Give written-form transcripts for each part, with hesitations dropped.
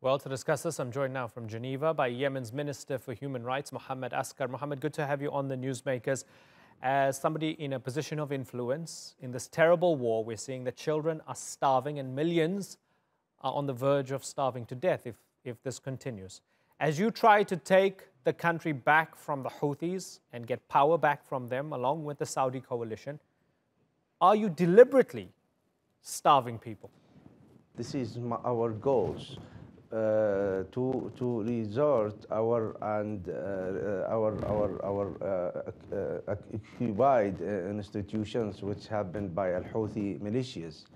Well, to discuss this, I'm joined now from Geneva by Yemen's Minister for Human Rights, Mohamed Askar. Mohamed, good to have you on the Newsmakers. As somebody in a position of influence in this terrible war, we're seeing that children are starving and millions are on the verge of starving to death if this continues. As you try to take the country back from the Houthis and get power back from them along with the Saudi coalition, are you deliberately starving people? This is our goals. To resort our occupied institutions which have been by al-Houthi militias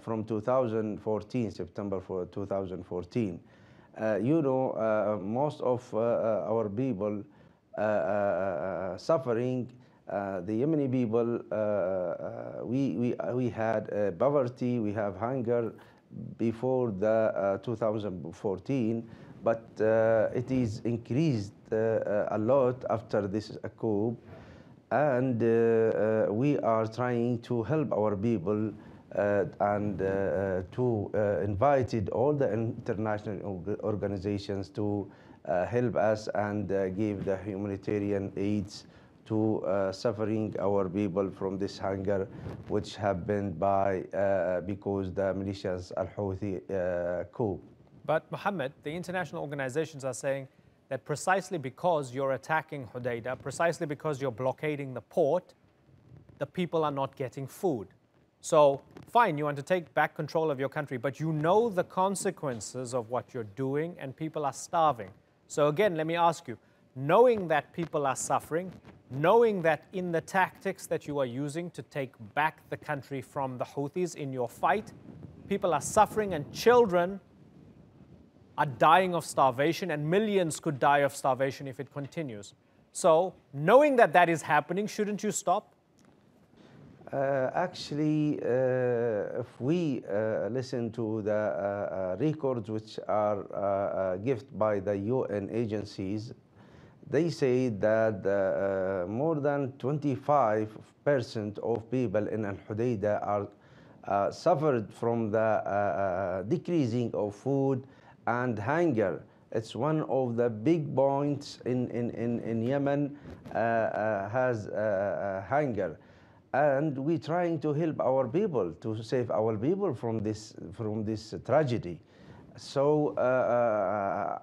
from 2014, September 2014. Most of our people suffering. The Yemeni people, we had poverty, we have hunger before the 2014, but it is increased a lot after this coup, and we are trying to help our people and to invited all the international organizations to help us and give the humanitarian aids to suffering our people from this hunger, which happened because the militias al-Houthi coup. But Mohammed, the international organizations are saying that precisely because you're attacking Hudaida, precisely because you're blockading the port, the people are not getting food. So fine, you want to take back control of your country, but you know the consequences of what you're doing and people are starving. So again, let me ask you, knowing that people are suffering, knowing that in the tactics that you are using to take back the country from the Houthis in your fight, people are suffering and children are dying of starvation and millions could die of starvation if it continues. So knowing that that is happening, shouldn't you stop? Actually, if we listen to the records which are given by the UN agencies, they say that more than 25% of people in Al-Hudaida are suffered from the decreasing of food and hunger. It's one of the big points in Yemen has hunger. And we're trying to help our people, to save our people from this tragedy. So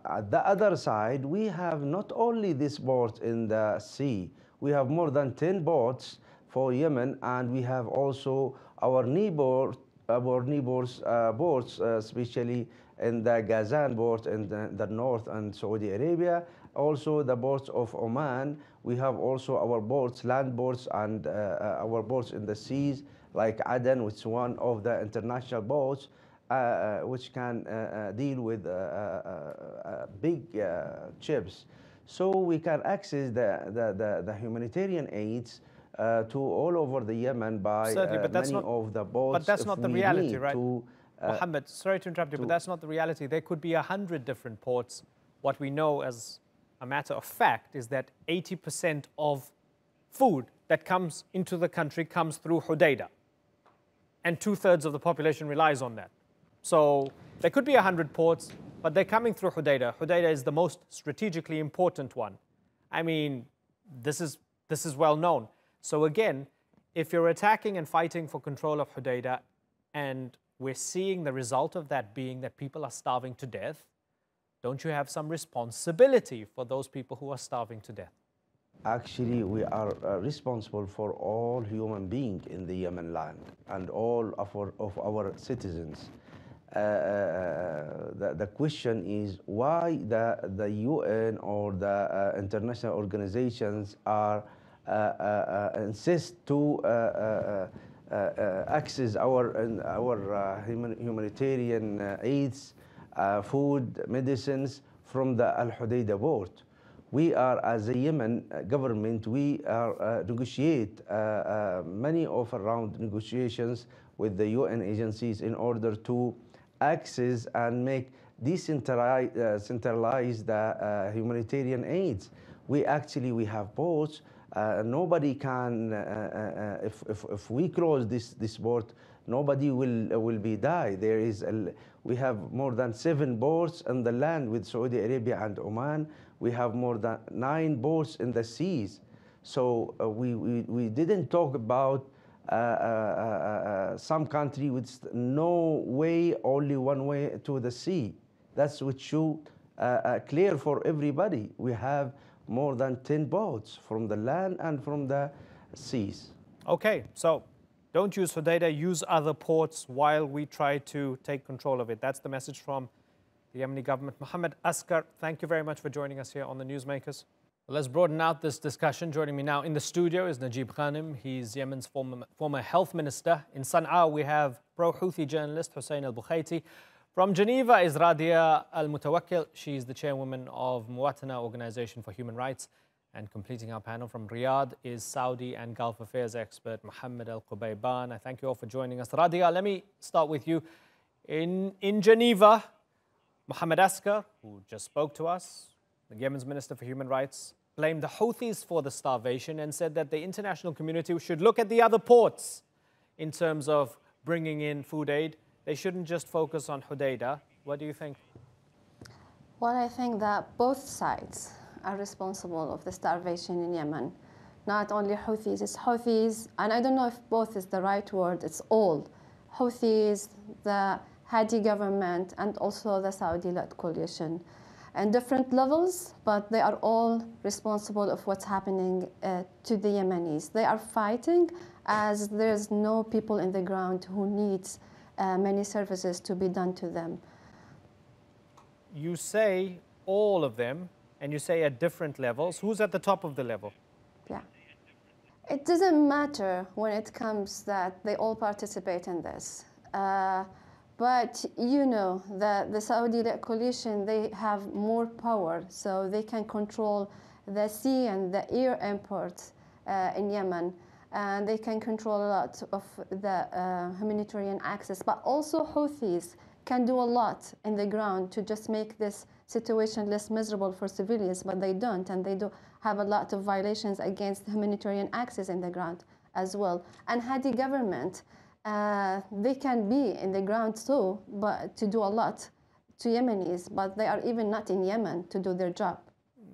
at the other side, we have not only this port in the sea, we have more than 10 ports for Yemen, and we have also our neighbors ports, especially in the Ghazan port in the north and Saudi Arabia, also the ports of Oman. We have also our ports, land ports, and our ports in the seas, like Aden, which is one of the international ports, which can deal with big ships. So we can access the humanitarian aids to all over the Yemen by many of the boats. But that's not the reality, right? Mohammed, sorry to interrupt you, but that's not the reality. There could be 100 different ports. What we know as a matter of fact is that 80% of food that comes into the country comes through Hudaida. And 2/3 of the population relies on that. So there could be 100 ports, but they're coming through Hudaida. Hudaida is the most strategically important one. I mean, this is well known. So again, if you're attacking and fighting for control of Hudaida, and we're seeing the result of that being that people are starving to death, don't you have some responsibility for those people who are starving to death? Actually, we are responsible for all human beings in the Yemen land and all of our citizens. The question is why the UN or the international organizations are insist to access our humanitarian aids, food, medicines from the Al-Hudaida port. We are, as a Yemen government, we are negotiate many of around negotiations with the UN agencies in order to access and make centralize the humanitarian aids. We have ports. Nobody can, if we close this port, nobody will be die. We have more than 7 ports on the land with Saudi Arabia and Oman. We have more than 9 ports in the seas. So we didn't talk about some country with no way, only one way to the sea. That's what should clear for everybody. We have more than 10 boats from the land and from the seas. Okay, so don't use Hudaida, use other ports while we try to take control of it. That's the message from the Yemeni government. Mohamed Askar, thank you very much for joining us here on the Newsmakers. Let's broaden out this discussion. Joining me now in the studio is Najeeb Ghanem. He's Yemen's former health minister. In Sana'a, we have pro-Houthi journalist Hussain Albukhaiti. From Geneva is Radhya Almutawakel. She's the chairwoman of Mwatana Organization for Human Rights. And completing our panel from Riyadh is Saudi and Gulf Affairs expert Mohamed al Qubaiban. I thank you all for joining us. Radhya, let me start with you. In Geneva, Mohamed Askar, who just spoke to us, the Yemen's Minister for Human Rights, blamed the Houthis for the starvation and said that the international community should look at the other ports in terms of bringing in food aid. They shouldn't just focus on Hudaida. What do you think? Well, I think that both sides are responsible of the starvation in Yemen. Not only Houthis, it's Houthis, and I don't know if both is the right word, it's all. Houthis, the Hadi government, and also the Saudi-led coalition. And different levels, but they are all responsible of what's happening to the Yemenis. They are fighting as there's no people in the ground who needs many services to be done to them. You say all of them, and you say at different levels. Who's at the top of the level? Yeah. It doesn't matter when it comes that they all participate in this. But you know that the Saudi coalition, they have more power, so they can control the sea and the air imports in Yemen. And they can control a lot of the humanitarian access. But also Houthis can do a lot in the ground to just make this situation less miserable for civilians, but they don't, and they do have a lot of violations against humanitarian access in the ground as well. And Hadi government, they can be in the ground too, but to do a lot to Yemenis, but they are even not in Yemen to do their job.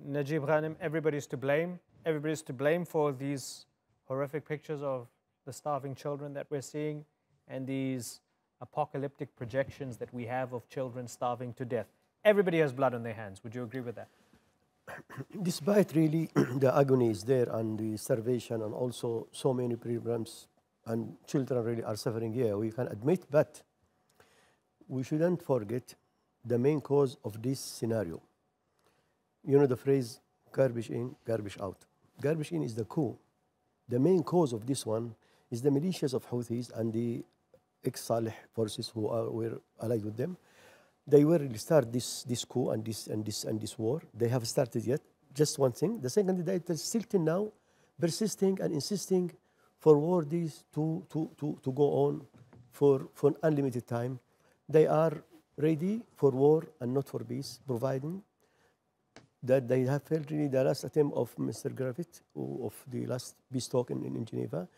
Najeeb Ghanem, everybody's to blame. Everybody's to blame for these horrific pictures of the starving children that we're seeing and these apocalyptic projections that we have of children starving to death. Everybody has blood on their hands. Would you agree with that? Despite really the agony is there and the starvation and also so many programs and children really are suffering here, we can admit, but we shouldn't forget the main cause of this scenario. You know the phrase, garbage in, garbage out. Garbage in is the coup. The main cause of this one is the militias of Houthis and the ex-Saleh forces who were allied with them. They will start this coup and this war. They have started yet. Just one thing. The second, they are still till now persisting and insisting for war this to go on for an unlimited time. They are ready for war and not for peace, providing that they have failed really the last attempt of Mr. Gravitt of the last peace talk in Geneva.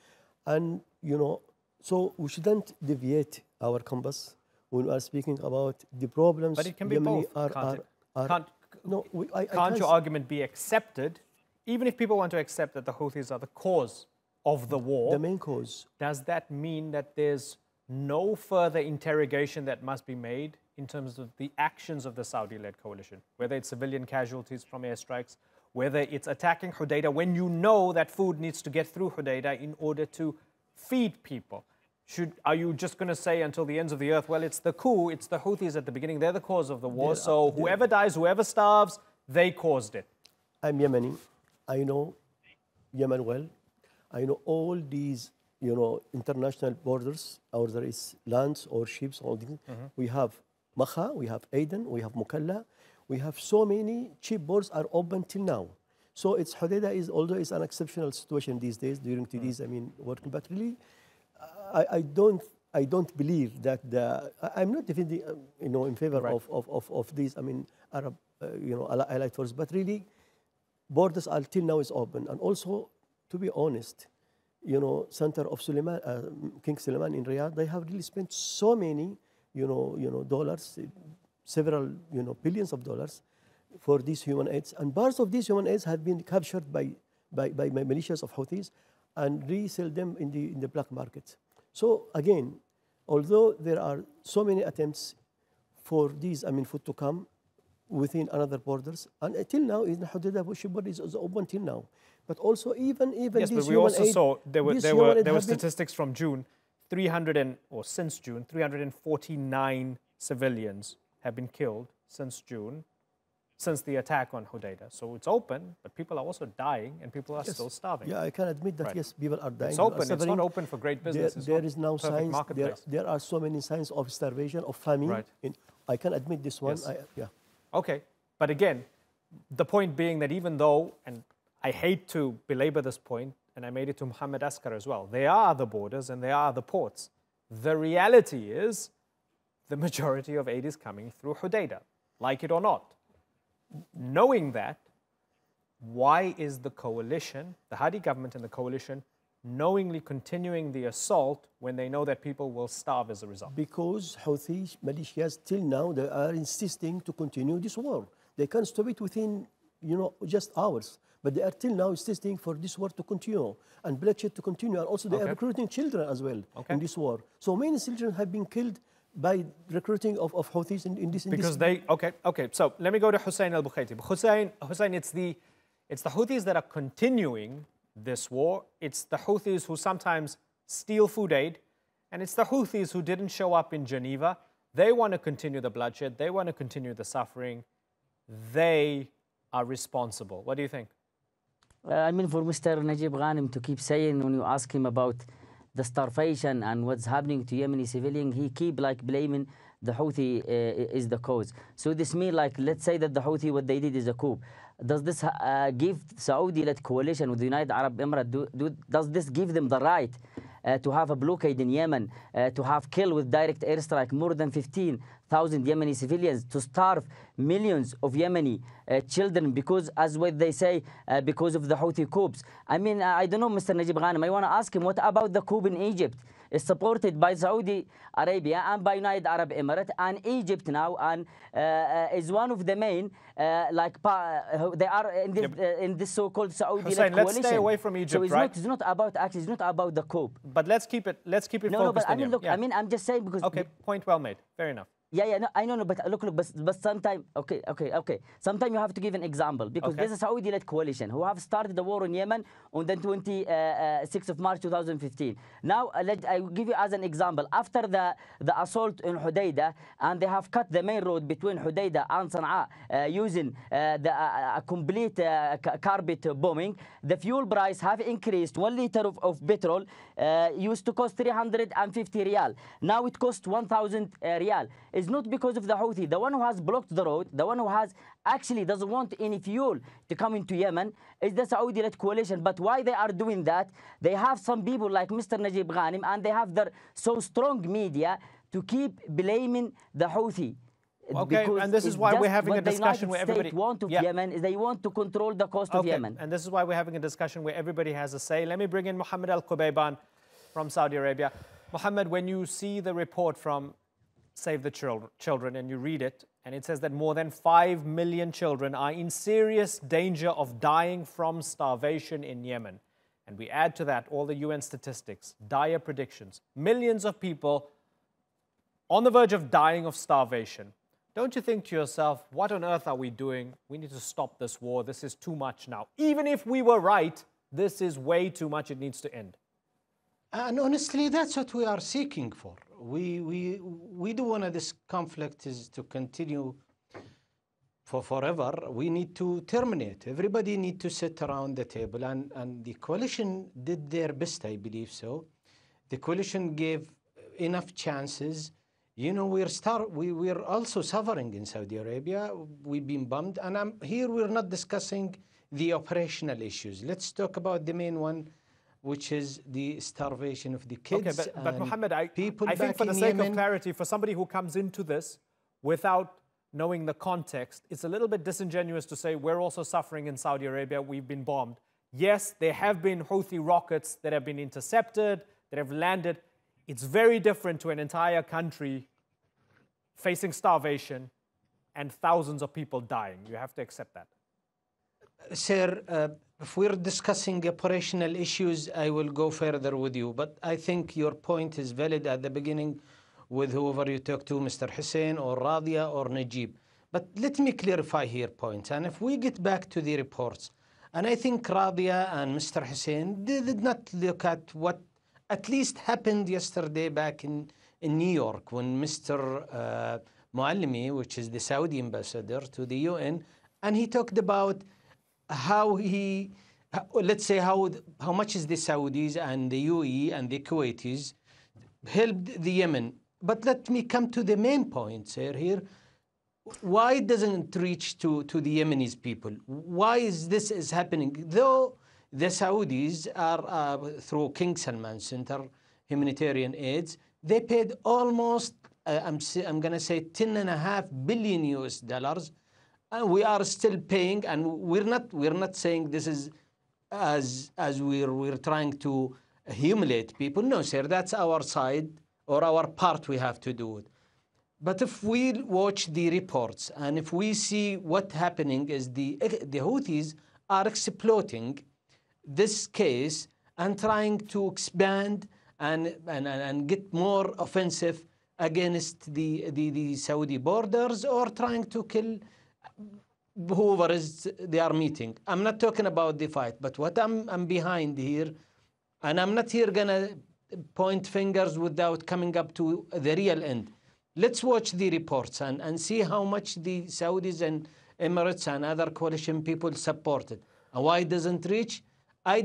And, you know, so we shouldn't deviate our compass when we are speaking about the problems. But it can be both, can't your argument be accepted, even if people want to accept that the Houthis are the cause of the war? The main cause. Does that mean that there's no further interrogation that must be made in terms of the actions of the Saudi-led coalition, whether it's civilian casualties from airstrikes, whether it's attacking Hudaida when you know that food needs to get through Hudaida in order to feed people? Are you just going to say until the ends of the earth, well, it's the coup, it's the Houthis at the beginning, they're the cause of the war, so whoever dies, whoever starves, they caused it? I'm Yemeni. I know Yemen well. I know all these, you know, international borders, or there is lands or ships, all these. We have Makha, we have Aden, we have Mukalla. We have so many cheap ports are open till now. So it's Hudaida is, although it's an exceptional situation these days during these, I mean, working, but really, I don't believe that I'm not definitely, you know, in favor of these, I mean, Arab, you know, allied forces, but really, borders are till now is open. And also, to be honest, center of King Suleiman in Riyadh, they have really spent so many, dollars, several, billions of dollars for these human aids. And parts of these human aids have been captured by militias of Houthis and resell them in the black market. So again, although there are so many attempts for these, food to come within another borders, and until now, Hudaida shipboard is open till now. But also even yes, these but we also saw there were statistics from June, since June, 349 civilians have been killed since June, since the attack on Hudaida. So it's open, but people are also dying and people are still starving. Yeah, I can admit that, yes, people are dying. It's open, it's not open for great business. There is now signs, there are so many signs of starvation, of famine. Right. I can admit this one. Yes. Okay, but again, the point being that even though, and I hate to belabor this point, and I made it to Mohamed Askar as well, they are the borders and they are the ports. The reality is the majority of aid is coming through Hudaida, like it or not. Knowing that, why is the coalition, the Hadi government and the coalition, knowingly continuing the assault when they know that people will starve as a result? Because Houthi militias till now, they are insisting to continue this war. They can't stop it within, just hours. But they are till now insisting for this war to continue and bloodshed to continue. And also they are recruiting children as well in this war. So many children have been killed by recruiting of Houthis in this. Okay. So let me go to Hussain Albukhaiti. Hussain, it's the Houthis that are continuing this war. It's the Houthis who sometimes steal food aid, and it's the Houthis who didn't show up in Geneva. They want to continue the bloodshed. They want to continue the suffering. They are responsible. What do you think? For Mr. Najeeb Ghanem to keep saying, when you ask him about the starvation and what's happening to Yemeni civilian, he keep blaming the Houthi is the cause. So this means, let's say that the Houthi, what they did is a coup. Does this give Saudi-led coalition with the United Arab Emirates, does this give them the right to have a blockade in Yemen, to have killed with direct airstrike more than 15,000 Yemeni civilians, to starve millions of Yemeni children because, as what they say, because of the Houthi coups? I don't know, Mr. Najeeb Ghanem, I want to ask him, what about the coup in Egypt? It's supported by Saudi Arabia and by United Arab Emirates and Egypt now, and is one of the main, they are in this so-called Saudi-led coalition. Let's stay away from Egypt, so it's not about it's not about the coup. But let's keep it focused on look, I'm just saying because... Okay, point well made. Fair enough. No, I know, but look, but sometimes, okay. Sometimes you have to give an example, because there's a Saudi-led coalition who have started the war in Yemen on the 26th of March 2015. Now, I will give you as an example. After the assault in Hudaida, and they have cut the main road between Hudaida and Sana'a using a complete carpet bombing, the fuel price have increased. 1 liter of petrol used to cost 350 riyal. Now it costs 1,000 riyal. It's not because of the Houthi. The one who has blocked the road, the one who has actually doesn't want any fuel to come into Yemen, is the Saudi-led coalition. But why they are doing that? They have some people like Mr. Najeeb Ghanem, and they have their so strong media to keep blaming the Houthi. Okay, and this is why we're having a discussion where everybody... Yemen is they want to control the coast of Yemen. And this is why we're having a discussion where everybody has a say. Let me bring in Mohamed al Qubaiban from Saudi Arabia. Mohamed, when you see the report from Save the Children and you read it, and it says that more than 5 million children are in serious danger of dying from starvation in Yemen, and we add to that all the UN statistics, dire predictions, millions of people on the verge of dying of starvation, don't you think to yourself, what on earth are we doing? We need to stop this war. This is too much now. Even if we were right, this is way too much. It needs to end. And honestly, that's what we are seeking for. We don't want this conflict is to continue for forever. We need to terminate. Everybody need to sit around the table, and the coalition did their best, I believe so. The coalition gave enough chances. You know, we're also suffering in Saudi Arabia. We've been bombed, and here we're not discussing the operational issues. Let's talk about the main one, which is the starvation of the kids. Okay, but Mohammed, I think for the sake of clarity, for somebody who comes into this without knowing the context, it's a little bit disingenuous to say we're also suffering in Saudi Arabia, we've been bombed. Yes, there have been Houthi rockets that have been intercepted, that have landed. It's very different to an entire country facing starvation and thousands of people dying. You have to accept that. Sir, if we're discussing operational issues, I will go further with you. But I think your point is valid at the beginning with whoever you talk to, Mr. Hussein or Radhya or Najeeb. But let me clarify here points. And if we get back to the reports, and I think Radhya and Mr. Hussein did not look at what at least happened yesterday back in New York when Mr. Muallimi, which is the Saudi ambassador to the UN, and he talked about how he, let's say how much is the Saudis and the UAE and the Kuwaitis helped the Yemen. But let me come to the main point, sir, here. Why doesn't it reach to the Yemenis people? Why is this happening? Though the Saudis are, through King Salman Center, humanitarian aids, they paid almost, I'm going to say $10.5 billion US, and we are still paying, and we're not saying this is as we're trying to humiliate people. No, sir, that's our side or our part we have to do it. But if we watch the reports and if we see what's happening is the Houthis are exploiting this case and trying to expand and get more offensive against the Saudi borders or trying to kill whoever is they are meeting. I'm not talking about the fight, but what I'm behind here, and I'm not here gonna point fingers without coming up to the real end. Let's watch the reports and see how much the Saudis and Emirates and other coalition people supported. And why it doesn't reach? I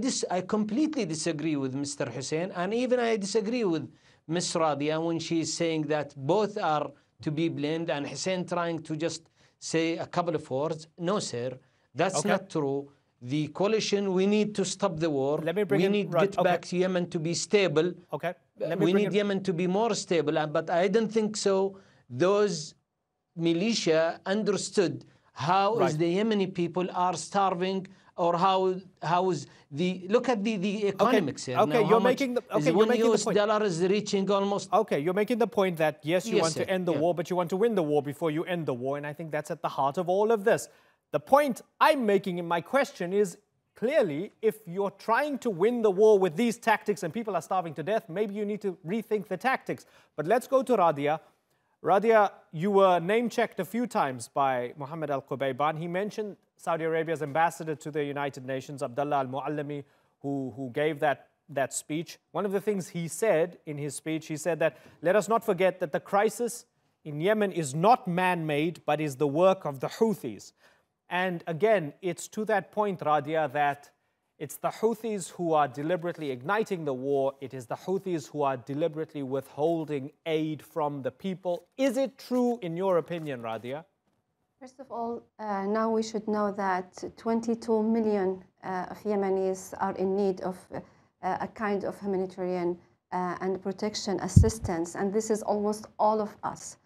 completely disagree with Mr. Hussein, and even I disagree with Ms. Radhya when she's saying that both are to be blamed and Hussein trying to just say a couple of words. No, sir, that's not true. The coalition, we need to stop the war. We need to get back to Yemen to be stable. We need Yemen to be more stable. But I don't think so. Those militia understood how is the Yemeni people are starving, or how is the look at the economics here. Okay, you're making the $1 is reaching almost. Okay, you're making the point that yes, you want to end the war, but you want to win the war before you end the war, and I think that's at the heart of all of this. The point I'm making in my question is, clearly, if you're trying to win the war with these tactics and people are starving to death, maybe you need to rethink the tactics. But let's go to Radhya. Radhya, you were name-checked a few times by Mohamed al Qubaiban. He mentioned Saudi Arabia's ambassador to the United Nations, Abdullah al-Muallimi, who gave that speech. One of the things he said in his speech, he said that, let us not forget that the crisis in Yemen is not man-made, but is the work of the Houthis. And again, it's to that point, Radhya, that it's the Houthis who are deliberately igniting the war. It is the Houthis who are deliberately withholding aid from the people. Is it true, in your opinion, Radhya? First of all, now we should know that 22 million of Yemenis are in need of a kind of humanitarian and protection assistance, and this is almost all of us.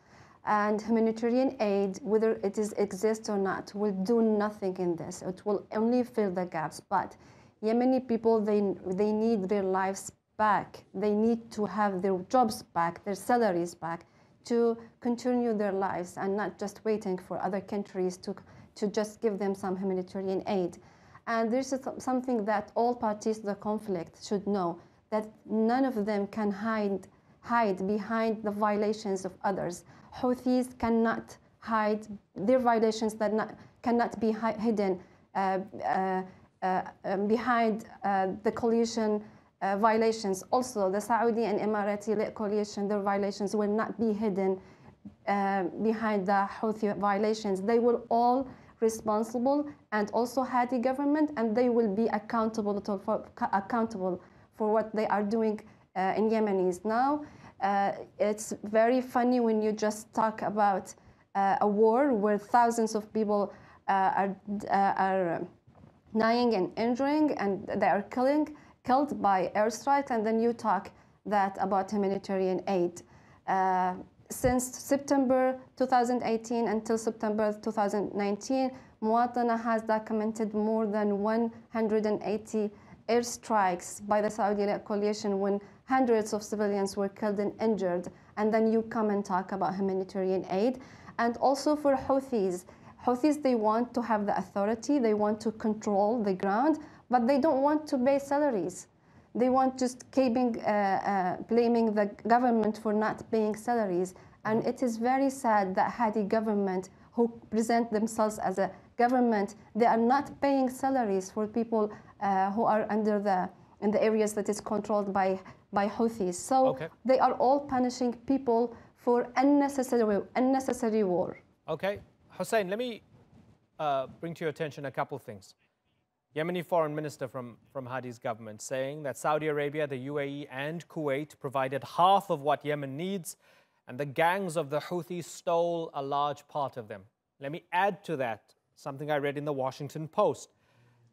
And humanitarian aid, whether it exists or not, will do nothing in this. It will only fill the gaps. But Yemeni people, they need their lives back. They need to have their jobs back, their salaries back, to continue their lives and not just waiting for other countries to just give them some humanitarian aid. And this is something that all parties to the conflict should know, that none of them can hide behind the violations of others. Houthis cannot hide their violations that cannot be hidden behind the coalition violations. Also, the Saudi and Emirati coalition, their violations will not be hidden behind the Houthi violations. They will all responsible and also Hadi government, and they will be accountable for what they are doing in Yemenis. Now, it's very funny when you just talk about a war where thousands of people are dying and injuring, and they are killed by airstrikes, and then you talk that about humanitarian aid. since September 2018 until September 2019, Mwatana has documented more than 180 airstrikes by the Saudi-led coalition when hundreds of civilians were killed and injured. And then you come and talk about humanitarian aid. And also for Houthis, they want to have the authority, they want to control the ground, but they don't want to pay salaries. They want just blaming the government for not paying salaries. And it is very sad that Hadi government, who present themselves as a government, they are not paying salaries for people who are in the areas that is controlled by Houthis. So they are all punishing people for unnecessary war. Okay, Hussain, let me bring to your attention a couple things. Yemeni foreign minister from Hadi's government saying that Saudi Arabia, the UAE and Kuwait provided half of what Yemen needs, and the gangs of the Houthis stole a large part of them. Let me add to that something I read in the Washington Post.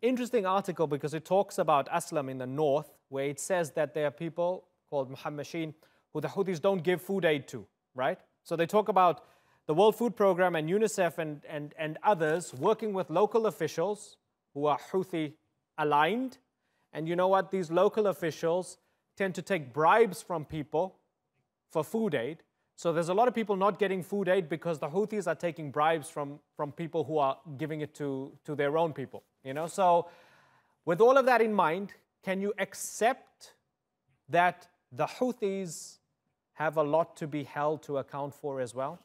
Interesting article because it talks about Aslam in the north, where it says that there are people called Muhammashin who the Houthis don't give food aid to, right? So they talk about the World Food Programme and UNICEF and others working with local officials who are Houthi aligned. And you know what? These local officials tend to take bribes from people for food aid. So there's a lot of people not getting food aid because the Houthis are taking bribes from people who are giving it to their own people. You know, so with all of that in mind, can you accept that the Houthis have a lot to be held to account for as well?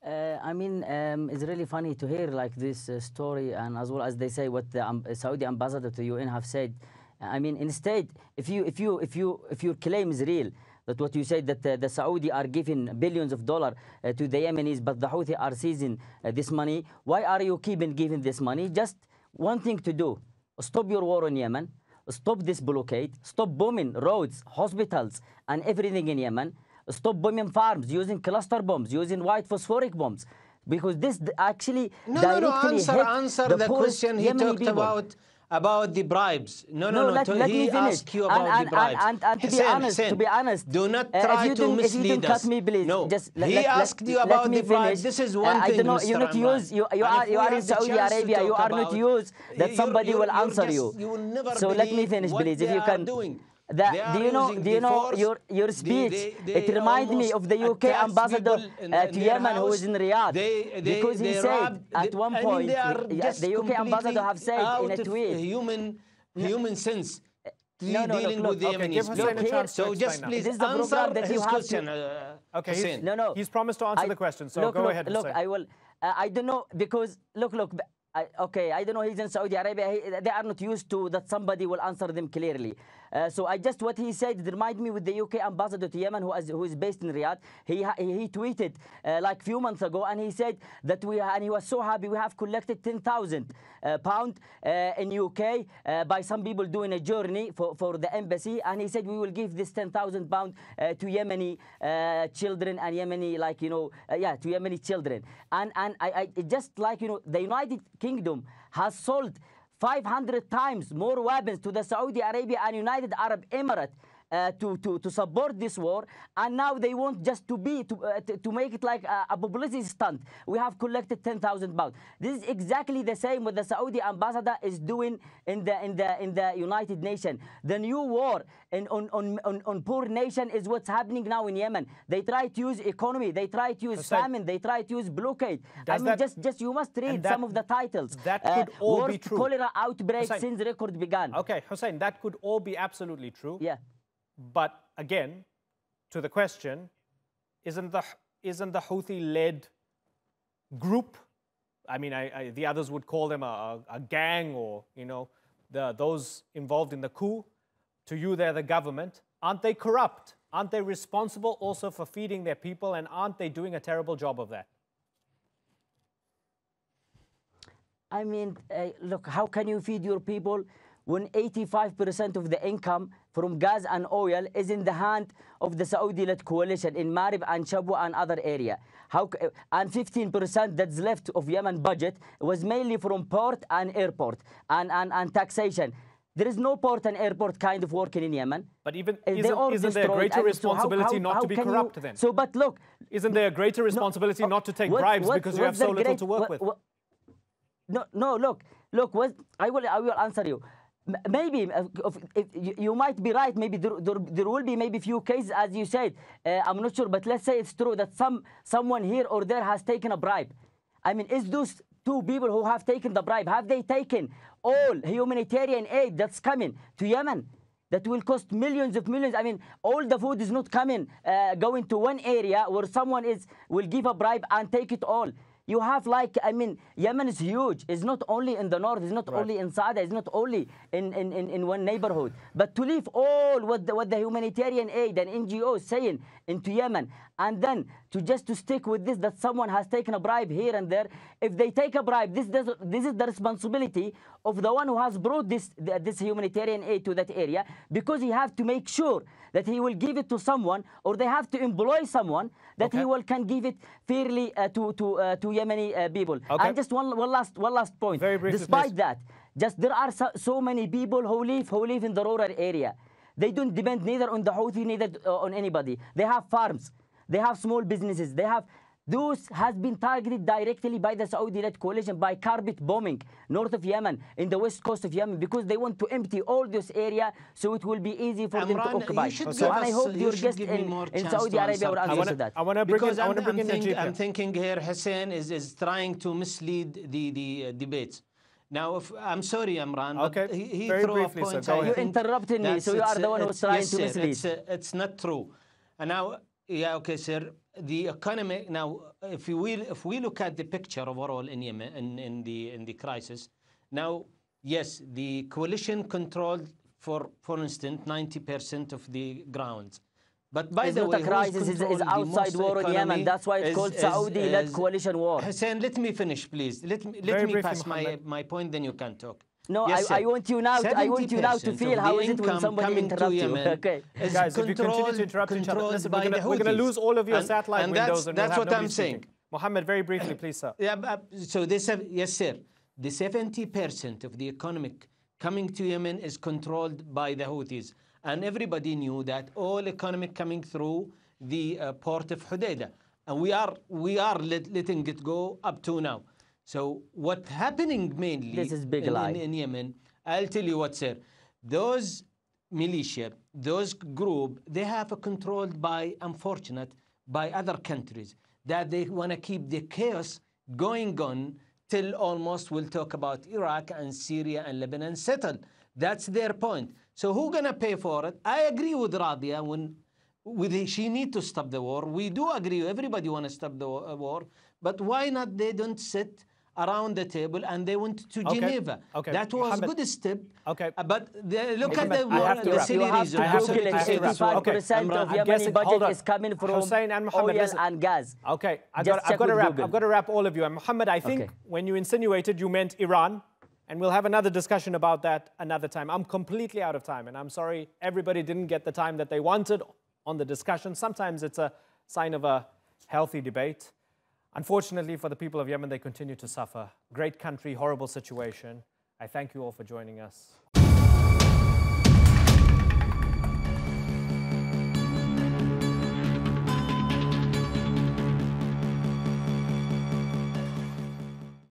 I mean, it's really funny to hear like this story, and as well as they say what the Saudi ambassador to UN have said. I mean, instead, if your claim is real, that what you said that the Saudi are giving billions of dollars to the Yemenis, but the Houthi are seizing this money, why are you keeping giving this money? Just one thing to do: stop your war in Yemen, stop this blockade, stop bombing roads, hospitals, and everything in Yemen. Stop bombing farms using cluster bombs, using white phosphoric bombs, because this actually answer the question he talked about the bribes. Let me finish. Asked you about the bribes. And to be honest, do not try to mislead us. Cut me, please. No, he asked you about the bribes. This is one thing, Mr. You are in Saudi Arabia. You are not used that somebody will answer you. So let me finish, please, if you can. Do you know your speech? It reminds me of the UK ambassador to Yemen who is in Riyadh, because he said at one point, the UK ambassador have said in a tweet, human sense. Dealing with the Yemenis. So just please answer his question. Okay, he's promised to answer the question, so go ahead. Look, I will. I don't know, because look. Okay, I don't know. He's in Saudi Arabia. They are not used to that somebody will answer them clearly. So what he said remind me with the UK ambassador to Yemen who is based in Riyadh. He tweeted like a few months ago, and he said that and he was so happy we have collected 10,000 pounds in UK by some people doing a journey for the embassy, and he said we will give this 10,000 pounds to Yemeni children and Yemeni to Yemeni children. And I just like the United Kingdom has sold 500 times more weapons to the Saudi Arabia and United Arab Emirates to support this war, and now they want just to make it like a publicity stunt. We have collected 10,000 pounds. This is exactly the same what the Saudi ambassador is doing in the United Nations. The new war on poor nation is what's happening now in Yemen. They try to use economy, they try to use famine, they try to use blockade. Just you must read some of the titles. That could all be true. Cholera outbreak since record began. Okay, Hussain, that could all be absolutely true. Yeah. But again, to the question, isn't the Houthi-led group, I mean, the others would call them a gang, or those involved in the coup, to you they're the government, aren't they corrupt? Aren't they responsible also for feeding their people, and aren't they doing a terrible job of that? I mean, look, how can you feed your people when 85% of the income from gas and oil is in the hand of the Saudi-led coalition in Marib and Shabwa and other area? And 15% that's left of Yemen budget was mainly from port and airport and taxation. There is no port and airport kind of working in Yemen. But even isn't there a greater responsibility not to be corrupt then? So, but look, isn't there a greater responsibility not to take bribes because you have so little to work with? No, look. I will answer you. Maybe if you might be right. Maybe there will be maybe few cases, as you said. I'm not sure, but let's say it's true that someone here or there has taken a bribe. I mean, is those two people who have taken the bribe, have they taken all humanitarian aid that's coming to Yemen that will cost millions of millions? I mean, all the food is not coming, going to one area where someone will give a bribe and take it all. You have Yemen is huge. It's not only in the north. It's not only in Saada. It's not only in one neighborhood. But to leave all what the humanitarian aid and NGOs saying into Yemen, and then to stick with this, that someone has taken a bribe here and there. If they take a bribe, this is the responsibility of the one who has brought this humanitarian aid to that area, because he has to make sure that he will give it to someone, or they have to employ someone that he can give it fairly to Yemeni people. And just one last point. Very briefly, despite that, there are so many people who live in the rural area. They don't depend neither on the Houthi, neither on anybody. They have farms. They have small businesses. Those has been targeted directly by the Saudi-led coalition by carpet bombing north of Yemen, in the west coast of Yemen, because they want to empty all this area so it will be easy for them to occupy. So I hope your guest in Saudi Arabia will answer that. I want to bring in Najeeb. I'm thinking here Hussain is trying to mislead the debates. Now, I'm sorry, Imran, but he threw a point. You interrupted me, so you are the one who's trying to mislead. It's not true. And now, sir. The economy now, if we look at the picture overall in Yemen in the crisis, now yes, the coalition controlled for instance 90% of the grounds. But by the way, it's not a crisis, it's outside war in Yemen. That's why it's called Saudi-led coalition war. Hussain, let me finish, please. Let me pass my point, then you can talk. No, yes, I want you now. I want you now to feel how is it when somebody interrupts you. Okay, guys, if you continue to interrupt each other, listen, we're going to lose all of your satellite windows, and that's what I'm saying. Mohammed, very briefly, please, sir. Yeah. So yes, sir. The 70% of the economic coming to Yemen is controlled by the Houthis, and everybody knew that all economic coming through the port of Hudaida, and we are letting it go up to now. So what's happening mainly in Yemen, I'll tell you what, sir. Those militia, those group, they have a controlled by other countries, that they want to keep the chaos going on till almost, we'll talk about Iraq and Syria and Lebanon settled. That's their point. So who's going to pay for it? I agree with Radhya she need to stop the war. We do agree. Everybody want to stop the war. But why not they don't sit around the table and they went to Geneva? That was a good step. But look at the silly reason. 85% of Yemeni budget is coming from Hussain and Mohammed, oil and gas. Okay, I've got to wrap all of you. And Mohammed, I think when you insinuated, you meant Iran. And we'll have another discussion about that another time. I'm completely out of time. And I'm sorry everybody didn't get the time that they wanted on the discussion. Sometimes it's a sign of a healthy debate. Unfortunately for the people of Yemen, they continue to suffer. Great country, horrible situation. I thank you all for joining us.